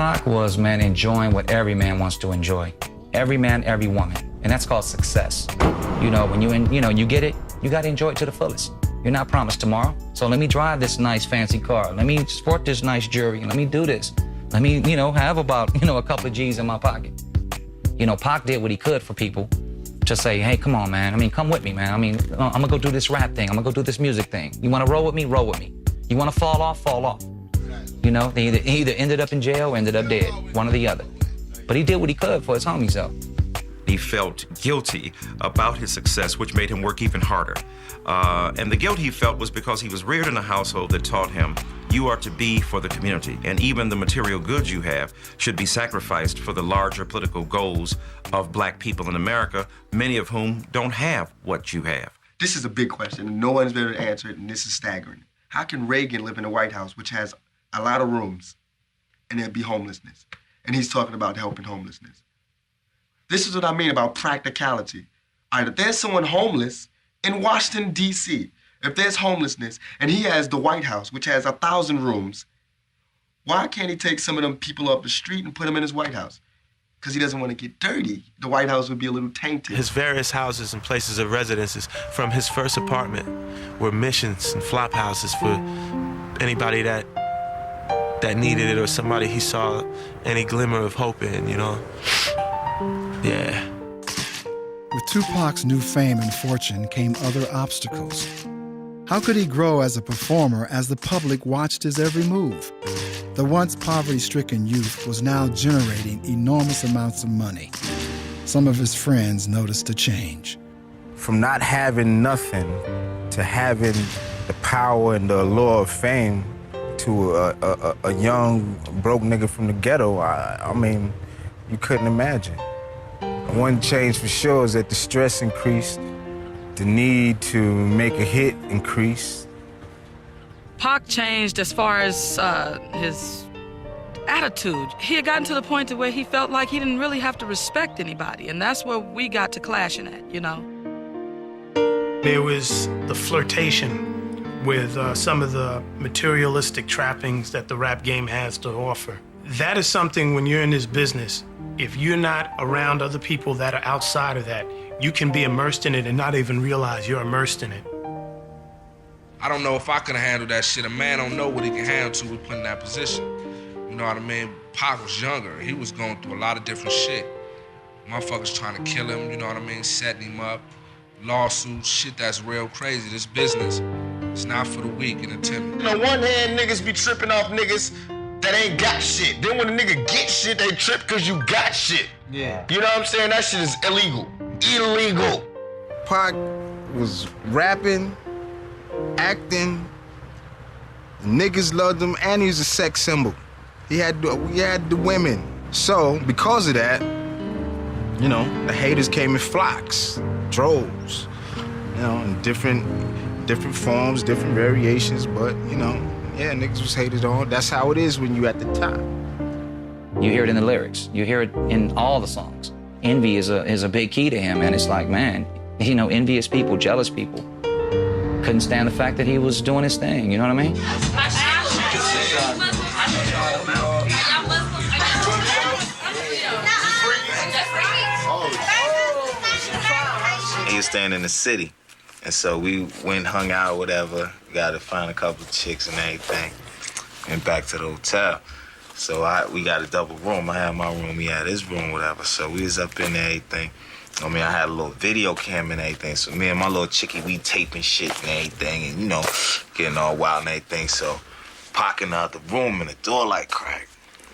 Pac was, man, enjoying what every man wants to enjoy. Every man, every woman. And that's called success. You know, when you get it, you gotta enjoy it to the fullest. You're not promised tomorrow. So let me drive this nice fancy car. Let me sport this nice jewelry. Let me do this. Let me, have about, a couple of G's in my pocket. Pac did what he could for people to say, hey, come on, man. Come with me, man. I'm gonna go do this rap thing. I'm gonna go do this music thing. You wanna roll with me? Roll with me. You wanna fall off? Fall off. They either ended up in jail or ended up dead, one or the other. But he did what he could for his homies, though. He felt guilty about his success, which made him work even harder. And the guilt he felt was because he was reared in a household that taught him, you are to be for the community, and even the material goods you have should be sacrificed for the larger political goals of black people in America, many of whom don't have what you have. This is a big question, and no one's been able to answer it, and this is staggering. How can Reagan live in the White House, which has a lot of rooms, and there'd be homelessness? And he's talking about helping homelessness. This is what I mean about practicality. All right, if there's someone homeless in Washington, D.C., if there's homelessness, and he has the White House, which has 1,000 rooms, why can't he take some of them people up the street and put them in his White House? Because he doesn't want to get dirty. The White House would be a little tainted. His various houses and places of residences from his first apartment were missions and flop houses for anybody that needed it or somebody he saw any glimmer of hope in, Yeah. With Tupac's new fame and fortune came other obstacles. How could he grow as a performer as the public watched his every move? The once poverty-stricken youth was now generating enormous amounts of money. Some of his friends noticed a change. From not having nothing to having the power and the allure of fame to a young, broke nigga from the ghetto, you couldn't imagine. One change for sure is that the stress increased, the need to make a hit increased. Pac changed as far as his attitude. He had gotten to the point to where he felt like he didn't really have to respect anybody, and that's where we got to clashing at, There was the flirtation with some of the materialistic trappings that the rap game has to offer. That is something when you're in this business, if you're not around other people that are outside of that, you can be immersed in it and not even realize you're immersed in it. I don't know if I can handle that shit. A man don't know what he can handle till we put in that position. You know what I mean? Pac was younger. He was going through a lot of different shit. Motherfuckers trying to kill him, you know what I mean? Setting him up. Lawsuits, shit that's real crazy. This business, it's not for the weak and the timid. On one hand, niggas be tripping off niggas that ain't got shit. Then when a nigga get shit, they trip because you got shit. Yeah. You know what I'm saying? That shit is illegal. Illegal. Pac was rapping, acting, the niggas loved him, and he was a sex symbol. We had the women. So, because of that, the haters came in flocks, droves, in different forms, different variations, but, niggas was hated on. That's how it is when you at the top. You hear it in the lyrics. You hear it in all the songs. Envy is a big key to him, and it's like, man, envious people, jealous people couldn't stand the fact that he was doing his thing, you know what I mean? He was staying in the city, and so we went and hung out, whatever. Got to find a couple of chicks and everything, and back to the hotel. So we got a double room. I had my room, he had his room, whatever. So we was up in there, everything. I had a little video cam and everything. So me and my little chickie, we taping shit and everything, and getting all wild and everything. So popping out the room and the door like cracked.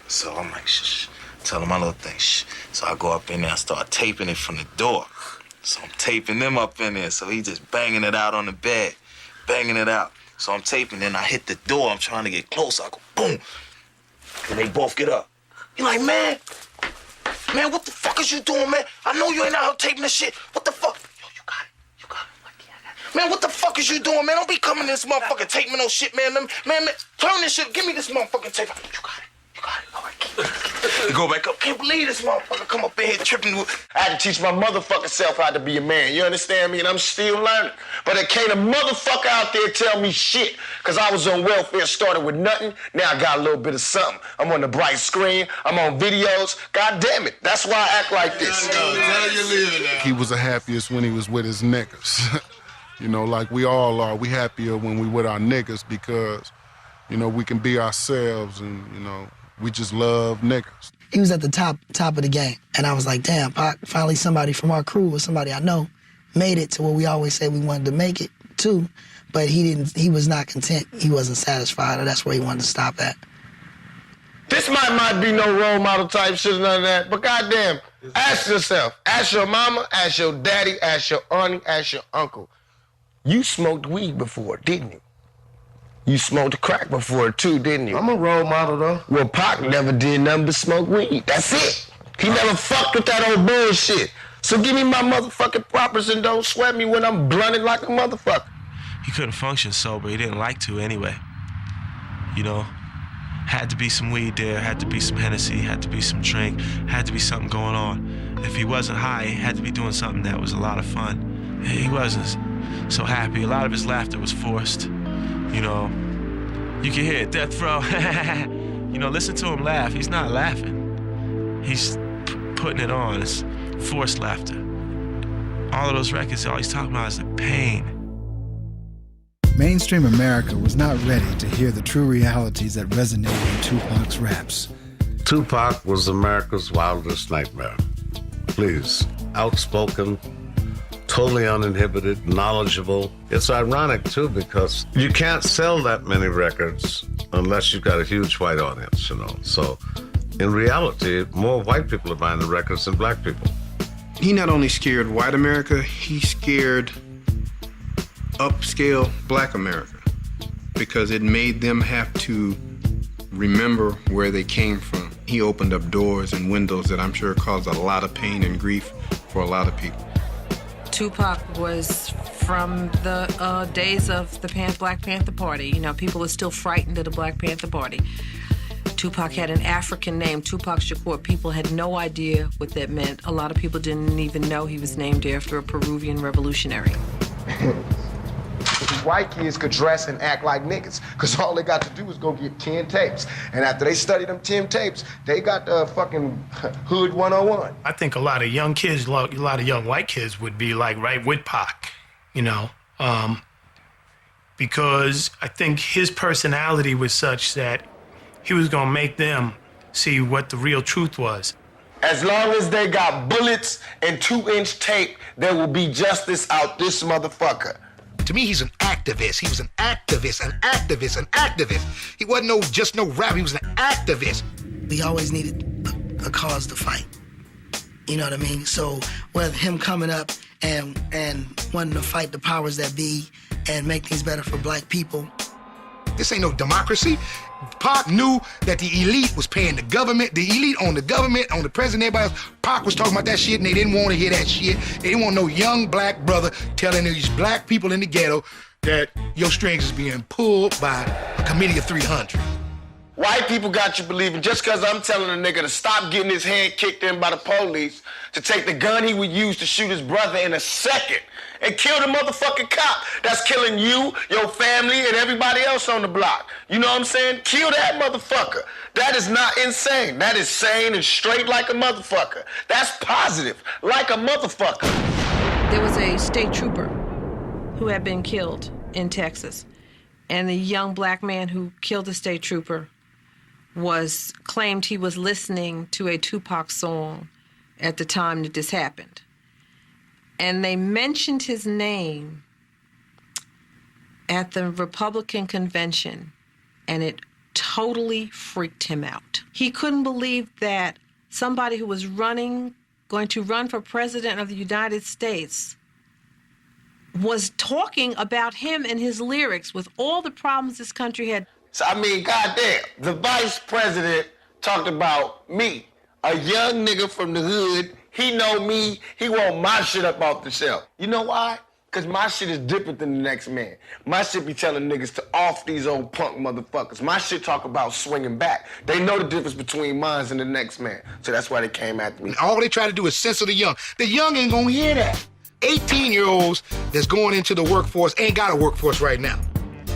So I'm like, shh, telling my little thing, shh. So I go up in there and start taping it from the door. So I'm taping them up in there. So he just banging it out on the bed, banging it out. So I'm taping, then I hit the door. I'm trying to get close. I go, boom. And they both get up. He like, man, what the fuck is you doing, man? I know you ain't out here taping this shit. What the fuck? Yo, you got it. Like, yeah. Man, what the fuck is you doing, man? Don't be coming to this motherfucking tape me no shit, man. Man, turn this shit. Give me this motherfucking tape. You got it. All right, keep it. You go back up. Can't believe this motherfucker come up in here tripping. I had to teach my motherfucking self how to be a man. You understand me? And I'm still learning. But there can't a motherfucker out there tell me shit. Because I was on welfare, started with nothing. Now I got a little bit of something. I'm on the bright screen. I'm on videos. God damn it. That's why I act like this. He was the happiest when he was with his niggas. You know, like we all are. We happier when we with our niggas because, you know, we can be ourselves and, you know, we just love niggas. He was at the top of the game. And I was like, damn, Pac, finally somebody from our crew or somebody I know made it to where we always said we wanted to make it too. But he was not content. He wasn't satisfied, or that's where he wanted to stop at. This might be no role model type shit, none of that, but goddamn, ask yourself, ask your mama, ask your daddy, ask your auntie, ask your uncle. You smoked weed before, didn't you? You smoked crack before, too, didn't you? I'm a role model, though. Well, Pac never did nothing but smoke weed. That's it. He never fucked with that old bullshit. So give me my motherfucking propers and don't sweat me when I'm blunted like a motherfucker. He couldn't function sober. He didn't like to anyway. You know, had to be some weed there, had to be some Hennessy, had to be some drink, had to be something going on. If he wasn't high, he had to be doing something that was a lot of fun. He wasn't so happy. A lot of his laughter was forced. You know, you can hear it, death row. You know, listen to him laugh. He's not laughing. He's putting it on. It's forced laughter. All of those records, all he's talking about is the pain. Mainstream America was not ready to hear the true realities that resonated in Tupac's raps. Tupac was America's wildest nightmare. Please, outspoken, totally uninhibited, knowledgeable. It's ironic, too, because you can't sell that many records unless you've got a huge white audience, you know. So, in reality, more white people are buying the records than black people. He not only scared white America, he scared upscale black America because it made them have to remember where they came from. He opened up doors and windows that I'm sure caused a lot of pain and grief for a lot of people. Tupac was from the days of the Black Panther Party. You know, people are still frightened of the Black Panther Party. Tupac had an African name, Tupac Shakur. People had no idea what that meant. A lot of people didn't even know he was named after a Peruvian revolutionary. White kids could dress and act like niggas, because all they got to do is go get 10 tapes. And after they study them 10 tapes, they got the fucking Hood 101. I think a lot of young kids, a lot of young white kids would be like right with Pac, you know, because I think his personality was such that he was gonna make them see what the real truth was. As long as they got bullets and 2-inch tape, there will be justice out this motherfucker. To me, he's an activist. He was an activist, an activist, an activist. He wasn't just no rapper, he was an activist. We always needed a cause to fight. You know what I mean? So with him coming up and wanting to fight the powers that be and make things better for black people. This ain't no democracy. Pac knew that the elite was paying the government. The elite on the government, on the president, everybody else. Pac was talking about that shit, and they didn't want to hear that shit. They didn't want no young black brother telling these black people in the ghetto that your strings is being pulled by a committee of 300. White people got you believing just because I'm telling a nigga to stop getting his hand kicked in by the police, to take the gun he would use to shoot his brother in a second and kill the motherfucking cop that's killing you, your family, and everybody else on the block. You know what I'm saying? Kill that motherfucker. That is not insane. That is sane and straight like a motherfucker. That's positive, like a motherfucker. There was a state trooper who had been killed in Texas, and the young black man who killed the state trooper claimed he was listening to a Tupac song at the time that this happened. And they mentioned his name at the Republican convention, and it totally freaked him out. He couldn't believe that somebody who was going to run for president of the United States was talking about him and his lyrics with all the problems this country had. So, I mean, goddamn, the vice president talked about me, a young nigga from the hood. He know me. He want my shit up off the shelf. You know why? Cause my shit is different than the next man. My shit be telling niggas to off these old punk motherfuckers. My shit talk about swinging back. They know the difference between mines and the next man. So that's why they came after me. All they try to do is censor the young. The young ain't gonna hear that. 18-year-olds that's going into the workforce ain't got a workforce right now.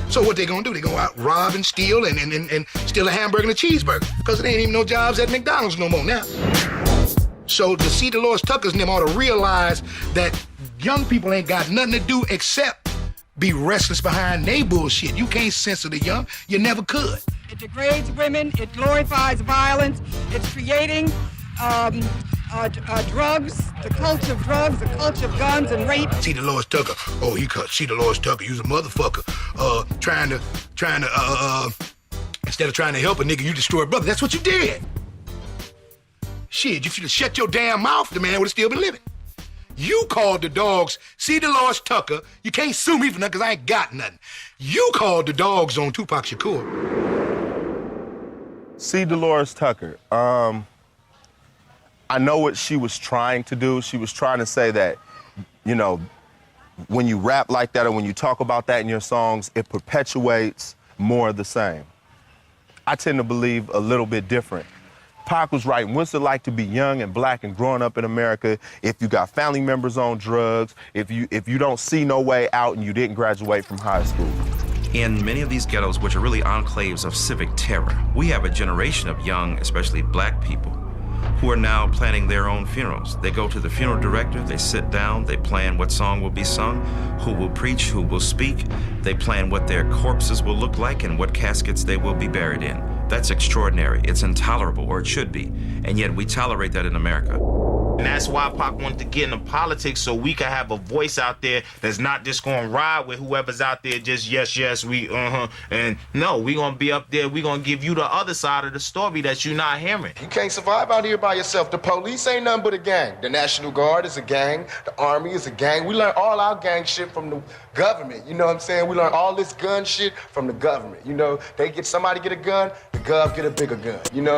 So what they gonna do? They go out, rob and steal and steal a hamburger and a cheeseburger. Because there ain't even no jobs at McDonald's no more now. So to see Dolores Tuckers and them ought to realize that young people ain't got nothing to do except be restless behind they bullshit. You can't censor the young. You never could. It degrades women. It glorifies violence. It's creating drugs, the culture of drugs, the culture of guns and rape. See Dolores Tucker. Oh, see Dolores Tucker. You's a motherfucker. Trying to instead of trying to help a nigga, you destroy a brother. That's what you did. Shit, if you'd have shut your damn mouth, the man would have still been living. You called the dogs, see Dolores Tucker, you can't sue me for nothing because I ain't got nothing. You called the dogs on Tupac Shakur. See Dolores Tucker, I know what she was trying to do. She was trying to say that, you know, when you rap like that or when you talk about that in your songs, it perpetuates more of the same. I tend to believe a little bit different. Pac was right. What's it like to be young and black and growing up in America if you got family members on drugs, if you don't see no way out and you didn't graduate from high school? In many of these ghettos, which are really enclaves of civic terror, we have a generation of young, especially black people, who are now planning their own funerals. They go to the funeral director, they sit down, they plan what song will be sung, who will preach, who will speak. They plan what their corpses will look like and what caskets they will be buried in. That's extraordinary. It's intolerable, or it should be. And yet we tolerate that in America. And that's why Pac wanted to get into politics, so we can have a voice out there that's not just gonna ride with whoever's out there just yes, we, and no, we gonna be up there, we gonna give you the other side of the story that you're not hearing. You can't survive out here by yourself. The police ain't nothing but a gang. The National Guard is a gang. The Army is a gang. We learn all our gang shit from the government. You know what I'm saying? We learn all this gun shit from the government. You know, somebody get a gun, the gov get a bigger gun. You know?